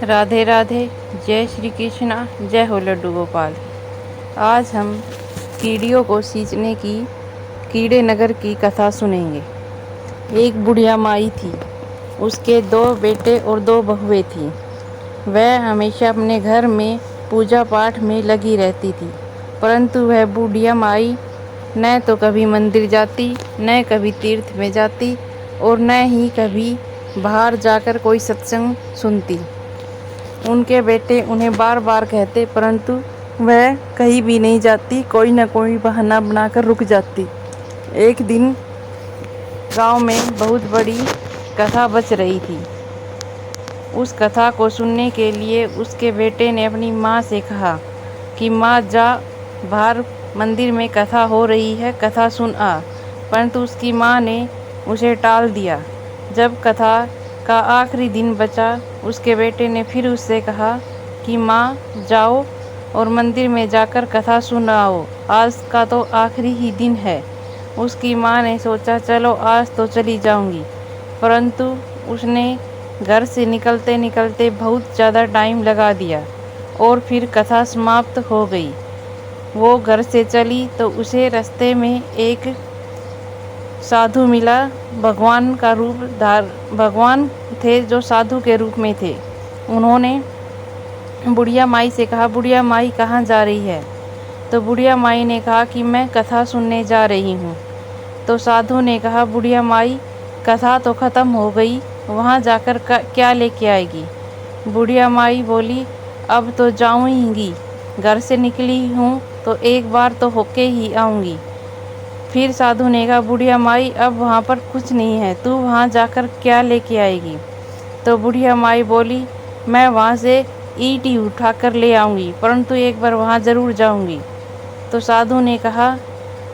राधे राधे। जय श्री कृष्णा। जय हो लड्डू गोपाल। आज हम कीड़ियों को सींचने की कीड़े नगर की कथा सुनेंगे। एक बुढ़िया माई थी, उसके 2 बेटे और 2 बहुएं थीं। वह हमेशा अपने घर में पूजा पाठ में लगी रहती थी, परंतु वह बुढ़िया माई न तो कभी मंदिर जाती, न कभी तीर्थ में जाती और न ही कभी बाहर जाकर कोई सत्संग सुनती। उनके बेटे उन्हें बार बार कहते, परंतु वह कहीं भी नहीं जाती, कोई न कोई बहाना बनाकर रुक जाती। एक दिन गांव में बहुत बड़ी कथा बच रही थी। उस कथा को सुनने के लिए उसके बेटे ने अपनी माँ से कहा कि माँ, जा बाहर मंदिर में कथा हो रही है, कथा सुन आ। परंतु उसकी माँ ने उसे टाल दिया। जब कथा का आखिरी दिन बचा, उसके बेटे ने फिर उससे कहा कि माँ, जाओ और मंदिर में जाकर कथा सुन आओ, आज का तो आखिरी ही दिन है। उसकी माँ ने सोचा, चलो आज तो चली जाऊंगी, परंतु उसने घर से निकलते निकलते बहुत ज़्यादा टाइम लगा दिया और फिर कथा समाप्त हो गई। वो घर से चली तो उसे रास्ते में एक साधु मिला। भगवान थे जो साधु के रूप में थे। उन्होंने बुढ़िया माई से कहा, बुढ़िया माई कहाँ जा रही है? तो बुढ़िया माई ने कहा कि मैं कथा सुनने जा रही हूँ। तो साधु ने कहा, बुढ़िया माई, कथा तो ख़त्म हो गई, वहाँ जाकर क्या लेके आएगी? बुढ़िया माई बोली, अब तो जाऊँगी, घर से निकली हूँ तो एक बार तो होके ही आऊँगी। फिर साधु ने कहा, बुढ़िया माई, अब वहाँ पर कुछ नहीं है, तू वहाँ जाकर क्या लेके आएगी? तो बुढ़िया माई बोली, मैं वहाँ से ईंट ही उठा कर ले आऊँगी, परंतु एक बार वहाँ ज़रूर जाऊँगी। तो साधु ने कहा,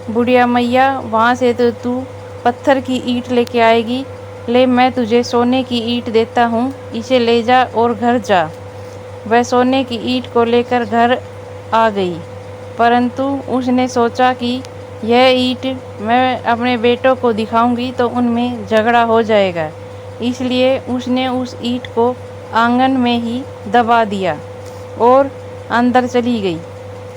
बुढ़िया मैया, वहाँ से तो तू पत्थर की ईंट लेके आएगी, ले मैं तुझे सोने की ईंट देता हूँ, इसे ले जा और घर जा। वह सोने की ईंट को लेकर घर आ गई, परंतु उसने सोचा कि यह ईंट मैं अपने बेटों को दिखाऊंगी तो उनमें झगड़ा हो जाएगा, इसलिए उसने उस ईंट को आंगन में ही दबा दिया और अंदर चली गई।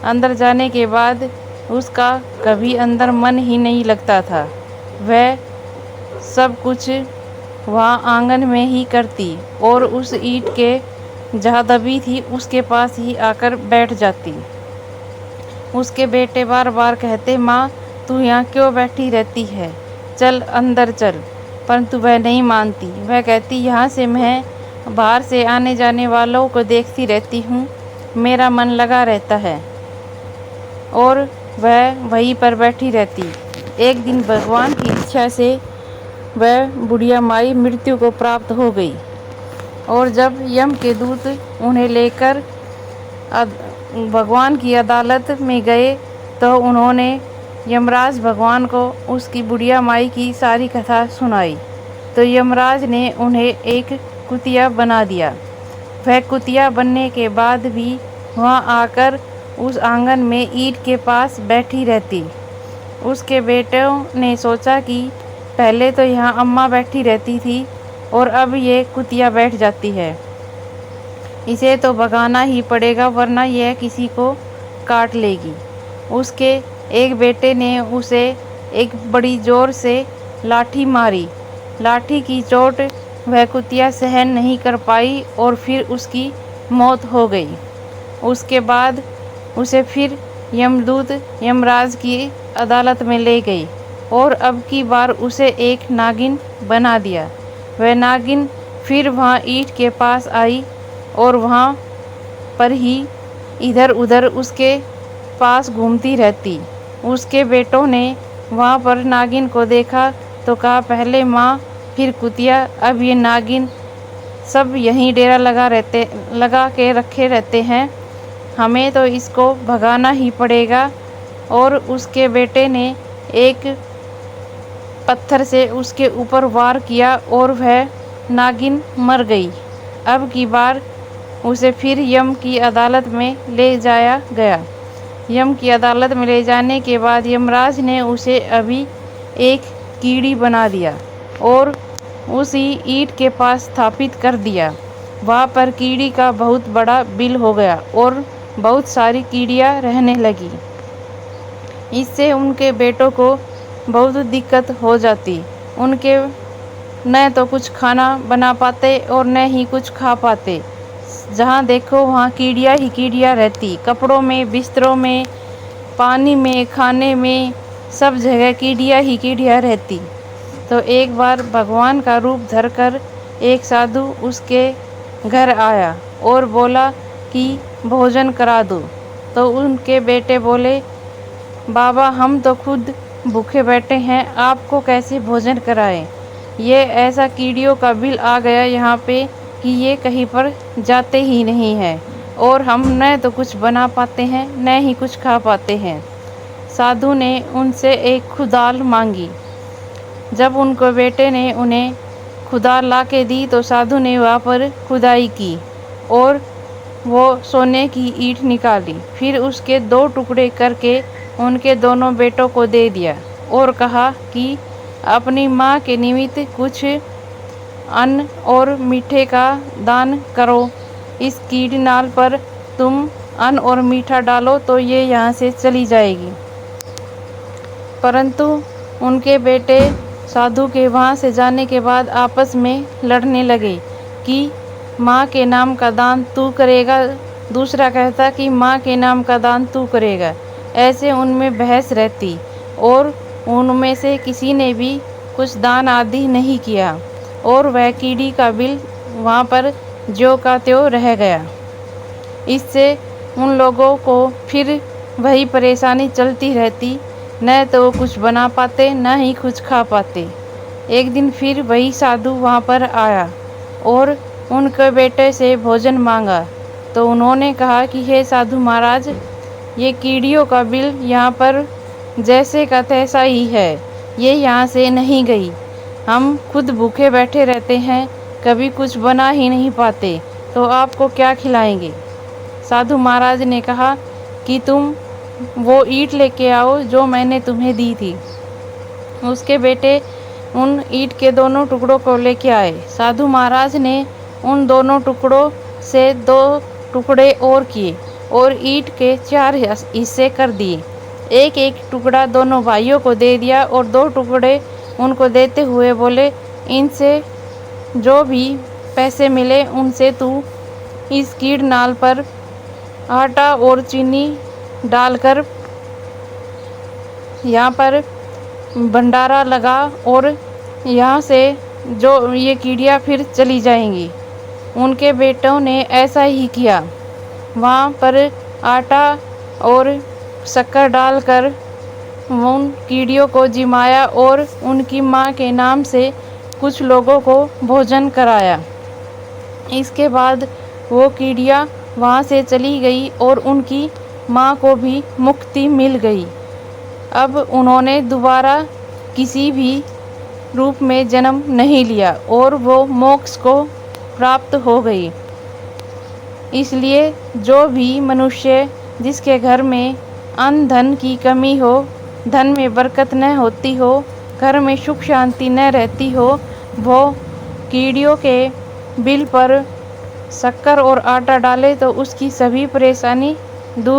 अंदर जाने के बाद उसका कभी अंदर मन ही नहीं लगता था। वह सब कुछ वहाँ आंगन में ही करती और उस ईंट के जहाँ दबी थी उसके पास ही आकर बैठ जाती। उसके बेटे बार बार कहते, माँ, तू यहाँ क्यों बैठी रहती है, चल अंदर चल। परंतु वह नहीं मानती। वह कहती, यहाँ से मैं बाहर से आने जाने वालों को देखती रहती हूँ, मेरा मन लगा रहता है, और वह वहीं पर बैठी रहती। एक दिन भगवान की इच्छा से वह बुढ़िया माई मृत्यु को प्राप्त हो गई, और जब यम के दूत उन्हें लेकर भगवान की अदालत में गए तो उन्होंने यमराज भगवान को उसकी बुढ़िया माई की सारी कथा सुनाई। तो यमराज ने उन्हें एक कुतिया बना दिया। वह कुतिया बनने के बाद भी वहाँ आकर उस आंगन में ईंट के पास बैठी रहती। उसके बेटों ने सोचा कि पहले तो यहाँ अम्मा बैठी रहती थी और अब ये कुतिया बैठ जाती है, इसे तो भगाना ही पड़ेगा वरना यह किसी को काट लेगी। उसके एक बेटे ने उसे एक बड़ी जोर से लाठी मारी। लाठी की चोट वह कुतिया सहन नहीं कर पाई और फिर उसकी मौत हो गई। उसके बाद उसे फिर यमदूत यमराज की अदालत में ले गई और अब की बार उसे एक नागिन बना दिया। वह नागिन फिर वहाँ ईंट के पास आई और वहाँ पर ही इधर उधर उसके पास घूमती रहती। उसके बेटों ने वहाँ पर नागिन को देखा तो कहा, पहले माँ फिर कुतिया, अब ये नागिन सब यहीं डेरा लगा के रखे रहते हैं, हमें तो इसको भगाना ही पड़ेगा। और उसके बेटे ने एक पत्थर से उसके ऊपर वार किया और वह नागिन मर गई। अब की बार उसे फिर यम की अदालत में ले जाया गया। यम की अदालत में ले जाने के बाद यमराज ने उसे अभी एक कीड़ी बना दिया और उसी ईंट के पास स्थापित कर दिया। वहाँ पर कीड़ी का बहुत बड़ा बिल हो गया और बहुत सारी कीड़ियाँ रहने लगी। इससे उनके बेटों को बहुत दिक्कत हो जाती। उनके न तो कुछ खाना बना पाते और न ही कुछ खा पाते। जहाँ देखो वहाँ कीड़ियाँ ही कीड़ियाँ रहती, कपड़ों में, बिस्तरों में, पानी में, खाने में, सब जगह कीड़ियाँ ही कीड़ियाँ रहती। तो एक बार भगवान का रूप धरकर एक साधु उसके घर आया और बोला कि भोजन करा दो। तो उनके बेटे बोले, बाबा हम तो खुद भूखे बैठे हैं, आपको कैसे भोजन कराएं? ये ऐसा कीड़ियों का बिल आ गया यहाँ पे कि ये कहीं पर जाते ही नहीं हैं और हम न तो कुछ बना पाते हैं न ही कुछ खा पाते हैं। साधु ने उनसे एक खुदाल मांगी। जब उनको बेटे ने उन्हें खुदाल ला के दी तो साधु ने वहाँ पर खुदाई की और वो सोने की ईंट निकाली। फिर उसके 2 टुकड़े करके उनके दोनों बेटों को दे दिया और कहा कि अपनी माँ के निमित्त कुछ अन्न और मीठे का दान करो। इस कीड़ी नाल पर तुम अन्न और मीठा डालो तो ये यहाँ से चली जाएगी। परंतु उनके बेटे साधु के वहाँ से जाने के बाद आपस में लड़ने लगे कि माँ के नाम का दान तू करेगा, दूसरा कहता कि माँ के नाम का दान तू करेगा। ऐसे उनमें बहस रहती और उनमें से किसी ने भी कुछ दान आदि नहीं किया और वह कीड़ी का बिल वहाँ पर ज्यों का त्यों रह गया। इससे उन लोगों को फिर वही परेशानी चलती रहती, न तो वो कुछ बना पाते न ही कुछ खा पाते। एक दिन फिर वही साधु वहाँ पर आया और उनके बेटे से भोजन मांगा। तो उन्होंने कहा कि हे साधु महाराज, ये कीड़ियों का बिल यहाँ पर जैसे का तैसा ही है, ये यहाँ से नहीं गई। हम खुद भूखे बैठे रहते हैं, कभी कुछ बना ही नहीं पाते, तो आपको क्या खिलाएंगे? साधु महाराज ने कहा कि तुम वो ईंट लेके आओ जो मैंने तुम्हें दी थी। उसके बेटे उन ईंट के दोनों टुकड़ों को लेके आए। साधु महाराज ने उन दोनों टुकड़ों से 2 टुकड़े और किए और ईंट के 4 हिस्से कर दिए। एक एक टुकड़ा दोनों भाइयों को दे दिया और 2 टुकड़े उनको देते हुए बोले, इनसे जो भी पैसे मिले उनसे तू इस कीड़ नाल पर आटा और चीनी डालकर यहाँ पर भंडारा लगा और यहाँ से जो ये कीड़ियाँ फिर चली जाएंगी। उनके बेटों ने ऐसा ही किया। वहाँ पर आटा और शक्कर डालकर उन कीड़ियों को जिमाया और उनकी माँ के नाम से कुछ लोगों को भोजन कराया। इसके बाद वो कीड़ियाँ वहाँ से चली गई और उनकी माँ को भी मुक्ति मिल गई। अब उन्होंने दोबारा किसी भी रूप में जन्म नहीं लिया और वो मोक्ष को प्राप्त हो गई। इसलिए जो भी मनुष्य जिसके घर में अन्न धन की कमी हो, धन में बरकत न होती हो, घर में सुख शांति न रहती हो, वो कीड़ियों के बिल पर शक्कर और आटा डाले तो उसकी सभी परेशानी दूर